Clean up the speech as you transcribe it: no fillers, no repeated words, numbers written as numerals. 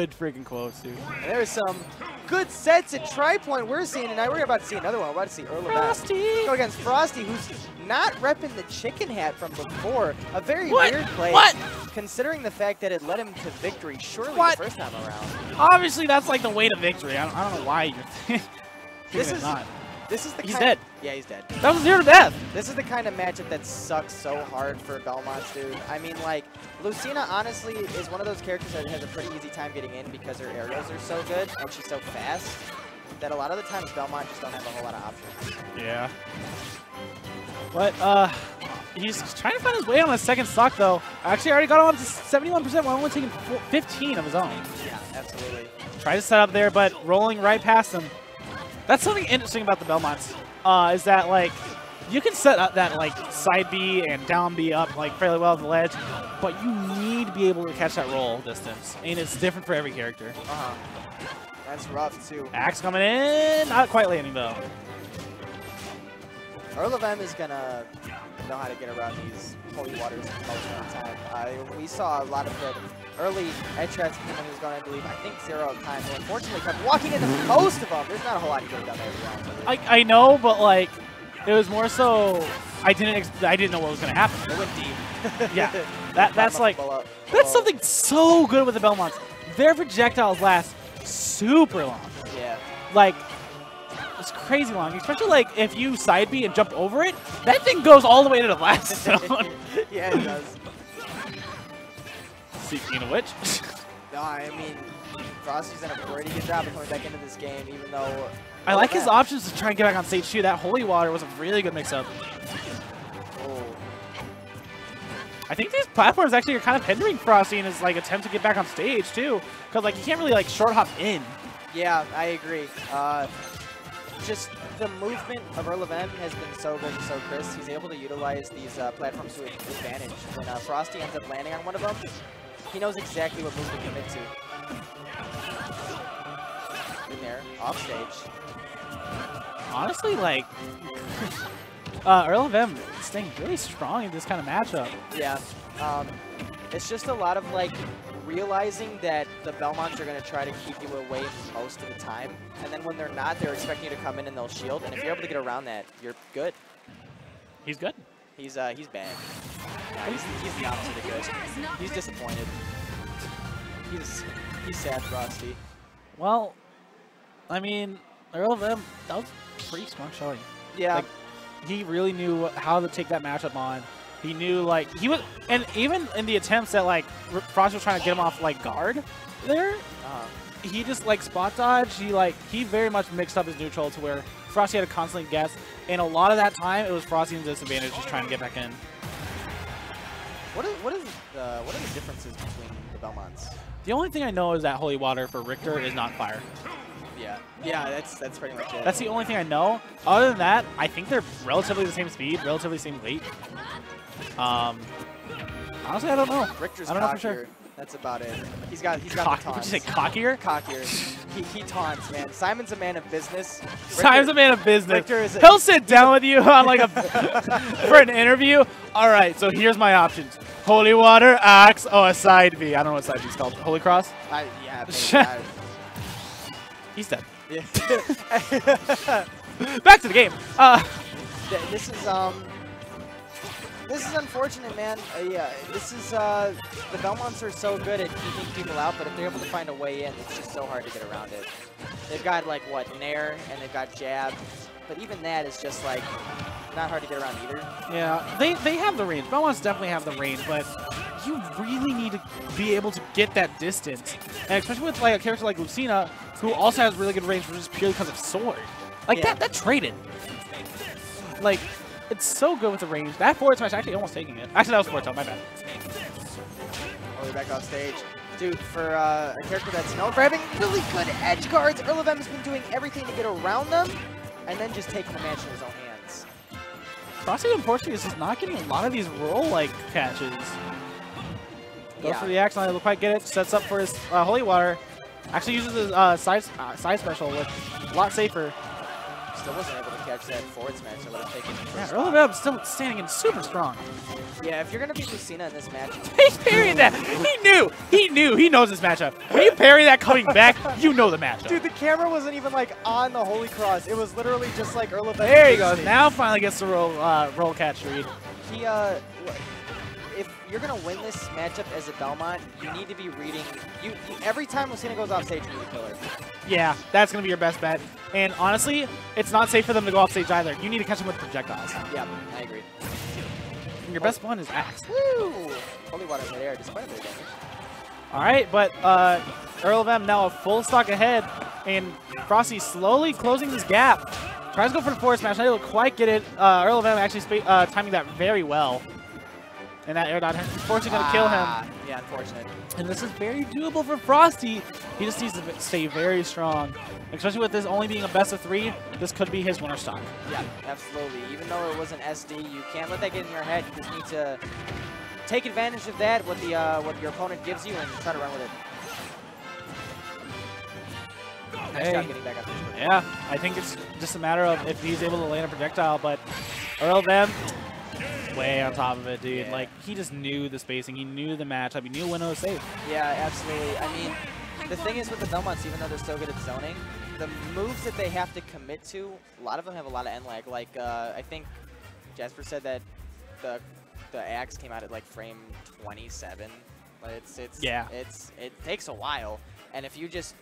good freaking quotes, dude. And there's some good sets at Tri-Point we're seeing tonight. We're about to see another one. We're about to see EarlofM go against Frosty, who's not repping the chicken hat from before. A very weird play, considering the fact that it led him to victory surely the first time around. Obviously, that's like the way to victory. I don't know why you're this is not. This is the He's kind dead. Yeah, he's dead. That was 0 to death. This is the kind of matchup that sucks so hard for Belmonts, dude. I mean, like, Lucina, honestly, is one of those characters that has a pretty easy time getting in because her aerials are so good and she's so fast that a lot of the times Belmont just don't have a whole lot of options. Yeah. But, he's trying to find his way on his second stock, though. Actually, I already got him up to 71%, while only taking 15 of his own. Yeah, absolutely. Tried to set up there, but rolling right past him. That's something interesting about the Belmonts, is that, like, you can set up that, like, side B and down B up, like, fairly well on the ledge, but you need to be able to catch that roll distance, and it's different for every character. That's rough, too. Axe coming in, not quite landing, though. EarlofM is going to know how to get around these holy waters most of the time. We saw a lot of good early edge traps when he was going, I believe, I think 0 times. But unfortunately, kept walking into most of them. There's not a whole lot to get done there. I know, but like, it was more so I didn't know what was going to happen. It went deep. Yeah, that's like that's something so good with the Belmonts. Their projectiles last super long. Yeah. Like, it's crazy long, especially like if you side B and jump over it, that thing goes all the way to the last zone. Yeah, it does. Speaking of which. No, I mean, Frosty's done a pretty good job of coming back into this game, even though... I like his options to try and get back on stage too. That holy water was a really good mix-up. Oh. I think these platforms actually are kind of hindering Frosty in his like attempt to get back on stage too, because like he can't really like short hop in. Yeah, I agree. Just the movement of EarlofM has been so good and so crisp. He's able to utilize these platforms to his advantage. When Frosty ends up landing on one of them, he knows exactly what move to commit to. In there, off stage. Honestly, like, EarlofM is staying really strong in this kind of matchup. Yeah. It's just a lot of, like, realizing that the Belmonts are going to try to keep you away most of the time. And then when they're not, they're expecting you to come in and they'll shield. And if you're able to get around that, you're good. He's good. He's bad. Nah, he's the opposite of good. He's disappointed. He's sad, Frosty. Well, I mean, EarlofM, that was pretty smart showing. Yeah. Like, he really knew how to take that matchup on. He knew, like, he was, and even in the attempts that, like, Frosty was trying to get him off, like, guard there, he just, like, spot dodged. He very much mixed up his neutral to where Frosty had to constantly guess, and a lot of that time, it was Frosty's disadvantage just trying to get back in. What are the differences between the Belmonts? The only thing I know is that holy water for Richter is not fire. Yeah, that's pretty much it. That's the only thing I know. Other than that, I think they're relatively the same speed, relatively the same weight. Honestly, I don't know. Richter's I don't know for sure. That's about it. He's got the taunts. Did you say cockier? Cockier. He taunts, man. Simon's a man of business. Simon's a man of business. Richter is He'll sit down with you on like for an interview. All right, so here's my options: holy water, axe, a side B. I don't know what side B is called. Holy cross. Yeah. He's dead. Yeah. Back to the game. This is unfortunate, man. Yeah, the Belmonts are so good at keeping people out, but if they're able to find a way in, it's just so hard to get around it. They've got, like, what, Nair, and they've got Jab, but even that is just, like, not hard to get around either. Yeah, they have the range. Belmonts definitely have the range, but you really need to be able to get that distance. And especially with, like, a character like Lucina, who also has really good range, which is purely because of sword. Like, yeah. that traded. Like, it's so good with the range. That forward smash actually almost taking it. Actually, that was forward tilt, my bad. Oh, we're back off stage. Dude, for a character that's known for having really good edge guards, EarlofM has been doing everything to get around them, and then just taking the match in his own hands. Frosty, unfortunately, is just not getting a lot of these roll-like catches. Goes for the axe, not able to quite get it. Sets up for his holy water. Actually uses his side special, which is a lot safer. Still wasn't able to catch that forward smash that would have taken the Yeah, first EarlofM still standing in super strong. Yeah, if you're going to beat Lucina in this match... He parried that. He knows this matchup. When you parry that coming back, you know the matchup. Dude, the camera wasn't even like on the Holy Cross. It was literally just like EarlofM. There he goes. Now finally gets the roll catch read. He, if you're going to win this matchup as a Belmont, you need to be reading... every time Lucina goes off stage, you need to kill her. Yeah, that's going to be your best bet. And honestly, it's not safe for them to go off stage either. You need to catch them with projectiles. Yeah, I agree. And your best one is Axe. Woo! Holy water in midair, despite their damage. All right, but EarlofM now a full stock ahead, and Frosty slowly closing this gap. Tries to go for the forward smash, not able to quite get it. EarlofM actually timing that very well. And that air dodge, unfortunately, going to kill him. Yeah, unfortunate. And this is very doable for Frosty. He just needs to stay very strong. Especially with this only being a best of 3, this could be his winner stock. Yeah, absolutely. Even though it was an SD, you can't let that get in your head. You just need to take advantage of that, what your opponent gives you, and try to run with it. Nice job getting back up this quick. Yeah, I think it's just a matter of if he's able to land a projectile, but EarlofM way on top of it, dude. Yeah. Like, he just knew the spacing. He knew the matchup. He knew when it was safe. Yeah, absolutely. I mean, the thing is with the Belmonts, even though they're so good at zoning, the moves that they have to commit to, a lot of them have a lot of end lag. Like, I think Jasper said that the axe came out at like frame 27. It takes a while. And if you just